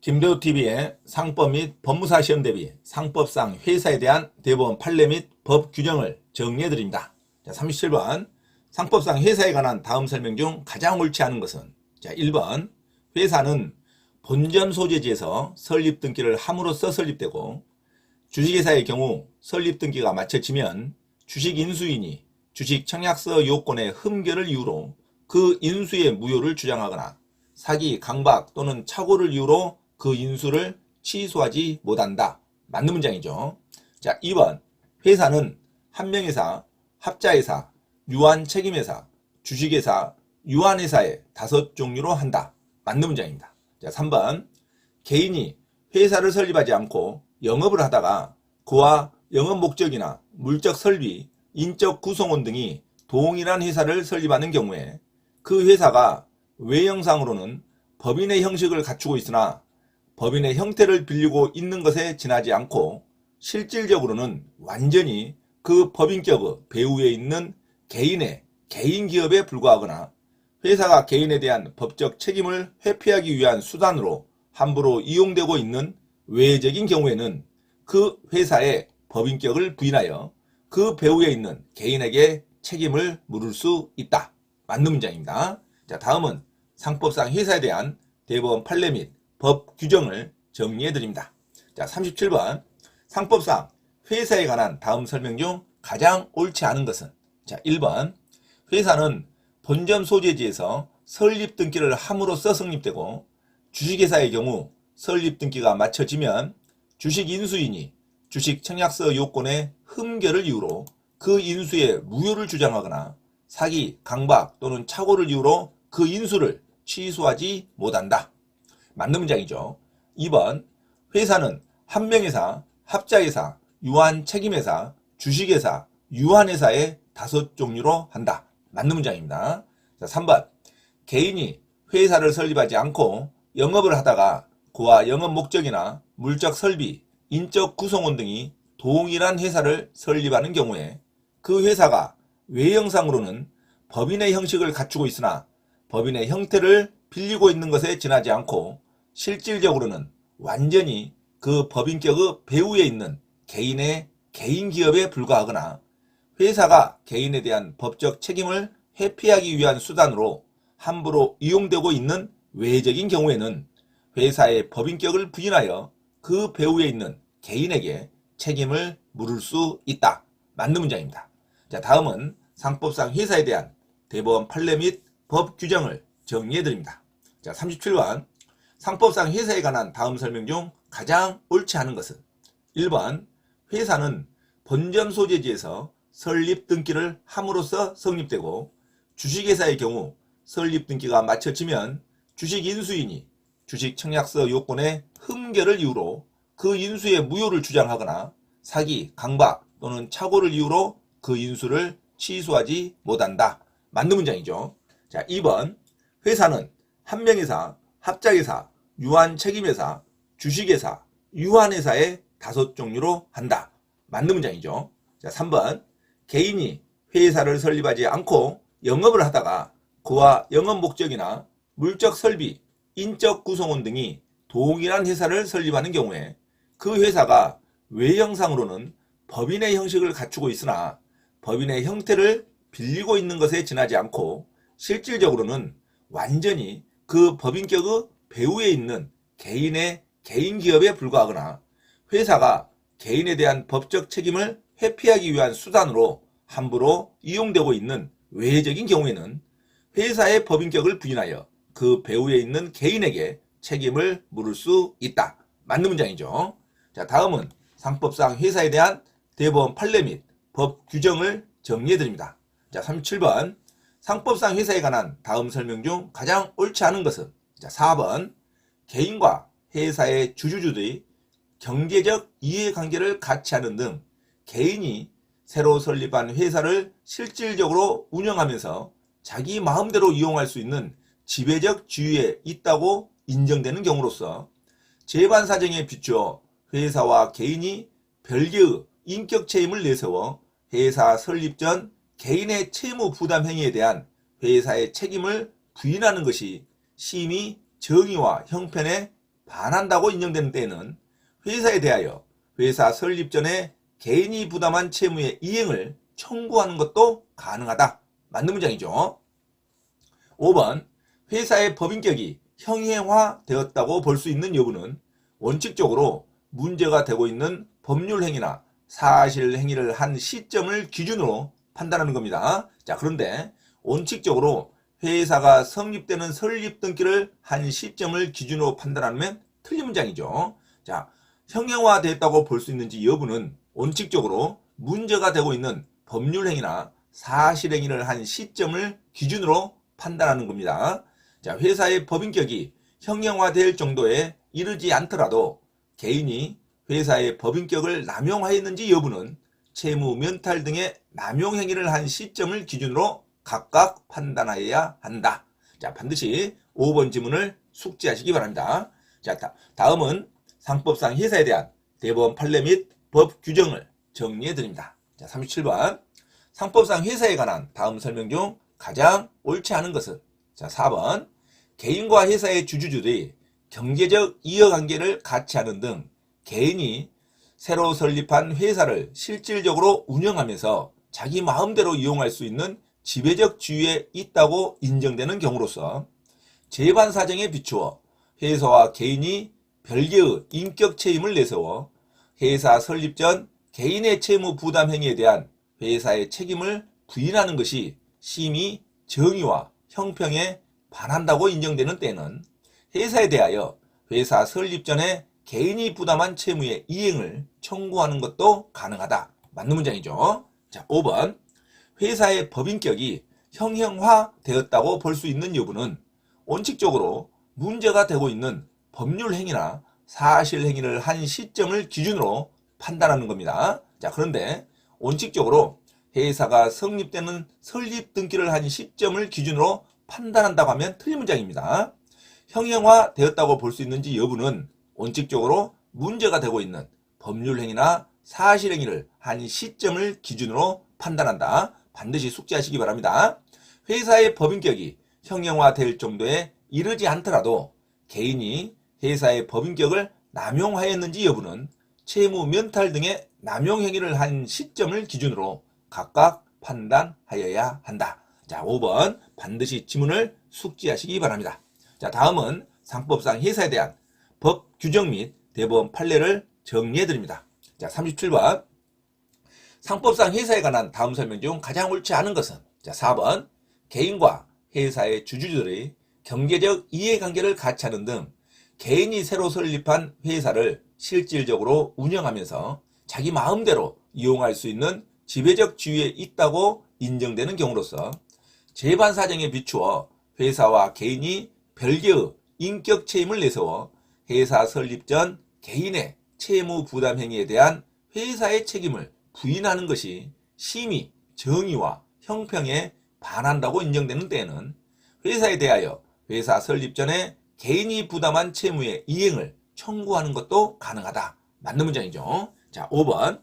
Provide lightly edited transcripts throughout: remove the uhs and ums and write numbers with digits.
김도우TV의 상법 및 법무사 시험 대비 상법상 회사에 대한 대법원 판례 및 법 규정을 정리해드립니다. 자, 37번 상법상 회사에 관한 다음 설명 중 가장 옳지 않은 것은 자, 1번 회사는 본점 소재지에서 설립 등기를 함으로써 설립되고 주식회사의 경우 설립 등기가 마쳐지면 주식 인수인이 주식 청약서 요건의 흠결을 이유로 그 인수의 무효를 주장하거나 사기, 강박 또는 착오를 이유로 그 인수를 취소하지 못한다. 맞는 문장이죠. 자, 2번 회사는 한명회사, 합자회사, 유한책임회사, 주식회사, 유한회사의 5종류로 한다. 맞는 문장입니다. 자, 3번 개인이 회사를 설립하지 않고 영업을 하다가 그와 영업 목적이나 물적 설비, 인적 구성원 등이 동일한 회사를 설립하는 경우에 그 회사가 외형상으로는 법인의 형식을 갖추고 있으나 법인의 형태를 빌리고 있는 것에 지나지 않고 실질적으로는 완전히 그 법인격의 배후에 있는 개인의 개인기업에 불과하거나 회사가 개인에 대한 법적 책임을 회피하기 위한 수단으로 함부로 이용되고 있는 외적인 경우에는 그 회사의 법인격을 부인하여 그 배후에 있는 개인에게 책임을 물을 수 있다. 맞는 문장입니다. 자, 다음은 상법상 회사에 대한 대법원 판례 및 법 규정을 정리해 드립니다. 자, 37번 상법상 회사에 관한 다음 설명 중 가장 옳지 않은 것은 자, 1번 회사는 본점 소재지에서 설립 등기를 함으로써 성립되고 주식회사의 경우 설립 등기가 마쳐지면 주식 인수인이 주식 청약서 요건의 흠결을 이유로 그 인수의 무효를 주장하거나 사기, 강박 또는 착오를 이유로 그 인수를 취소하지 못한다. 맞는 문장이죠. 2번 회사는 한명회사, 합자회사, 유한책임회사, 주식회사, 유한회사의 5종류로 한다. 맞는 문장입니다. 자, 3번 개인이 회사를 설립하지 않고 영업을 하다가 그와 영업 목적이나 물적 설비, 인적 구성원 등이 동일한 회사를 설립하는 경우에 그 회사가 외형상으로는 법인의 형식을 갖추고 있으나 법인의 형태를 빌리고 있는 것에 지나지 않고 실질적으로는 완전히 그 법인격의 배후에 있는 개인의 개인기업에 불과하거나 회사가 개인에 대한 법적 책임을 회피하기 위한 수단으로 함부로 이용되고 있는 외적인 경우에는 회사의 법인격을 부인하여 그 배후에 있는 개인에게 책임을 물을 수 있다. 맞는 문장입니다. 자, 다음은 상법상 회사에 대한 대법원 판례 및 법 규정을 정리해 드립니다. 자, 37번 상법상 회사에 관한 다음 설명 중 가장 옳지 않은 것은 1번 회사는 본점 소재지에서 설립 등기를 함으로써 성립되고 주식회사의 경우 설립 등기가 마쳐지면 주식 인수인이 주식 청약서 요건의 흠결을 이유로 그 인수의 무효를 주장하거나 사기, 강박 또는 착오를 이유로 그 인수를 취소하지 못한다. 맞는 문장이죠. 자, 2번 회사는 한명회사, 합자회사, 유한책임회사, 주식회사, 유한회사의 5종류로 한다. 맞는 문장이죠. 자, 3번 개인이 회사를 설립하지 않고 영업을 하다가 그와 영업 목적이나 물적 설비, 인적 구성원 등이 동일한 회사를 설립하는 경우에 그 회사가 외형상으로는 법인의 형식을 갖추고 있으나 법인의 형태를 빌리고 있는 것에 지나지 않고 실질적으로는 완전히 그 법인격의 배후에 있는 개인의 개인기업에 불과하거나 회사가 개인에 대한 법적 책임을 회피하기 위한 수단으로 함부로 이용되고 있는 외적인 경우에는 회사의 법인격을 부인하여 그 배후에 있는 개인에게 책임을 물을 수 있다. 맞는 문장이죠. 자, 다음은 상법상 회사에 대한 대법원 판례 및 법 규정을 정리해 드립니다. 자, 37번 상법상 회사에 관한 다음 설명 중 가장 옳지 않은 것은 자, 4번 개인과 회사의 주주들이 경제적 이해관계를 같이 하는 등 개인이 새로 설립한 회사를 실질적으로 운영하면서 자기 마음대로 이용할 수 있는 지배적 지위에 있다고 인정되는 경우로서 재반 사정에 비추어 회사와 개인이 별개의 인격 책임을 내세워 회사 설립 전 개인의 채무 부담 행위에 대한 회사의 책임을 부인하는 것이 심히 정의와 형편에 반한다고 인정되는 때에는 회사에 대하여 회사 설립 전에 개인이 부담한 채무의 이행을 청구하는 것도 가능하다. 맞는 문장이죠. 5번 회사의 법인격이 형해화되었다고 볼 수 있는 여부는 원칙적으로 문제가 되고 있는 법률 행위나 사실 행위를 한 시점을 기준으로 판단하는 겁니다. 자, 그런데 원칙적으로 회사가 성립되는 설립 등기를 한 시점을 기준으로 판단하면 틀린 문장이죠. 자, 형해화됐다고 볼 수 있는지 여부는 원칙적으로 문제가 되고 있는 법률 행위나 사실 행위를 한 시점을 기준으로 판단하는 겁니다. 자, 회사의 법인격이 형형화될 정도에 이르지 않더라도 개인이 회사의 법인격을 남용하였는지 여부는 채무 면탈 등의 남용 행위를 한 시점을 기준으로 각각 판단하여야 한다. 자, 반드시 5번 지문을 숙지하시기 바랍니다. 자, 다음은 상법상 회사에 대한 대법원 판례 및 법 규정을 정리해 드립니다. 자, 37번 상법상 회사에 관한 다음 설명 중 가장 옳지 않은 것은 자, 4번 개인과 회사의 주주들이 경제적 이해관계를 갖지 않은 등 개인이 새로 설립한 회사를 실질적으로 운영하면서 자기 마음대로 이용할 수 있는 지배적 지위에 있다고 인정되는 경우로서 재반 사정에 비추어 회사와 개인이 별개의 인격 책임을 내세워 회사 설립 전 개인의 채무 부담 행위에 대한 회사의 책임을 부인하는 것이 심히 정의와 형평에 반한다고 인정되는 때는 회사에 대하여 회사 설립 전에 개인이 부담한 채무의 이행을 청구하는 것도 가능하다. 맞는 문장이죠. 자, 5번 회사의 법인격이 형형화되었다고 볼 수 있는 여부는 원칙적으로 문제가 되고 있는 법률 행위나 사실 행위를 한 시점을 기준으로 판단하는 겁니다. 자, 그런데 원칙적으로 회사가 성립되는 설립 등기를 한 시점을 기준으로 판단한다고 하면 틀린 문장입니다. 형형화되었다고 볼 수 있는지 여부는 원칙적으로 문제가 되고 있는 법률 행위나 사실 행위를 한 시점을 기준으로 판단한다. 반드시 숙지하시기 바랍니다. 회사의 법인격이 형형화될 정도에 이르지 않더라도 개인이 회사의 법인격을 남용하였는지 여부는 채무 면탈 등의 남용 행위를 한 시점을 기준으로 각각 판단하여야 한다. 자, 5번 반드시 지문을 숙지하시기 바랍니다. 자, 다음은 상법상 회사에 대한 법 규정 및 대법원 판례를 정리해 드립니다. 자, 37번 상법상 회사에 관한 다음 설명 중 가장 옳지 않은 것은 자, 4번 개인과 회사의 주주들의 경제적 이해관계를 갖지 않은 등 개인이 새로 설립한 회사를 실질적으로 운영하면서 자기 마음대로 이용할 수 있는 지배적 지위에 있다고 인정되는 경우로서 재반 사정에 비추어 회사와 개인이 별개의 인격 책임을 내세워 회사 설립 전 개인의 채무 부담 행위에 대한 회사의 책임을 부인하는 것이 심히 정의와 형평에 반한다고 인정되는 때에는 회사에 대하여 회사 설립 전에 개인이 부담한 채무의 이행을 청구하는 것도 가능하다. 맞는 문장이죠. 자, 5번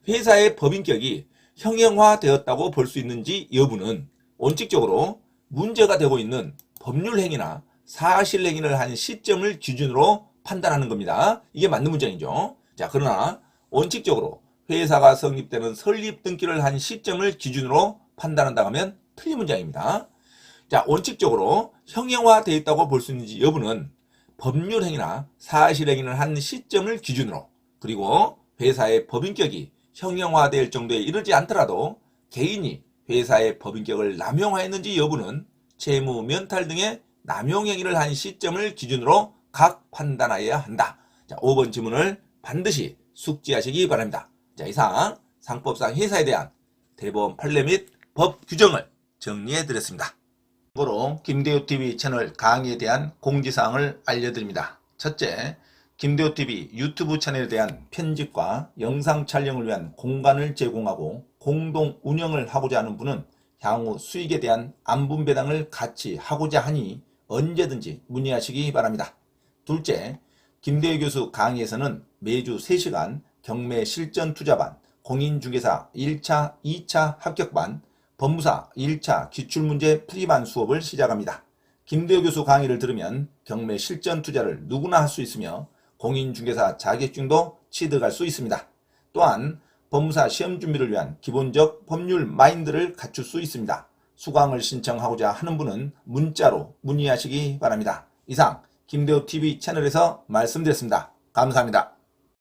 회사의 법인격이 형형화되었다고 볼 수 있는지 여부는 원칙적으로 문제가 되고 있는 법률 행위나 사실 행위를 한 시점을 기준으로 판단하는 겁니다. 이게 맞는 문장이죠. 자, 그러나 원칙적으로 회사가 성립되는 설립 등기를 한 시점을 기준으로 판단한다고 하면 틀린 문장입니다. 자, 원칙적으로 형형화되어 있다고 볼 수 있는지 여부는 법률 행위나 사실 행위를 한 시점을 기준으로 그리고 회사의 법인격이 형형화될 정도에 이르지 않더라도 개인이 회사의 법인격을 남용하였는지 여부는 채무 면탈 등의 남용 행위를 한 시점을 기준으로 각 판단하여야 한다. 자, 5번 지문을 반드시 숙지하시기 바랍니다. 자, 이상 상법상 회사에 대한 대법원 판례 및 법 규정을 정리해 드렸습니다. 참고로 김대호TV 채널 강의에 대한 공지사항을 알려드립니다. 첫째, 김대호TV 유튜브 채널에 대한 편집과 영상 촬영을 위한 공간을 제공하고 공동 운영을 하고자 하는 분은 향후 수익에 대한 안분배당을 같이 하고자 하니 언제든지 문의하시기 바랍니다. 둘째, 김대호 교수 강의에서는 매주 3시간 경매 실전 투자반, 공인중개사 1차, 2차 합격반, 법무사 1차 기출문제 풀이반 수업을 시작합니다. 김대호 교수 강의를 들으면 경매 실전 투자를 누구나 할 수 있으며 공인중개사 자격증도 취득할 수 있습니다. 또한 법무사 시험 준비를 위한 기본적 법률 마인드를 갖출 수 있습니다. 수강을 신청하고자 하는 분은 문자로 문의하시기 바랍니다. 이상 김대호TV 채널에서 말씀드렸습니다. 감사합니다.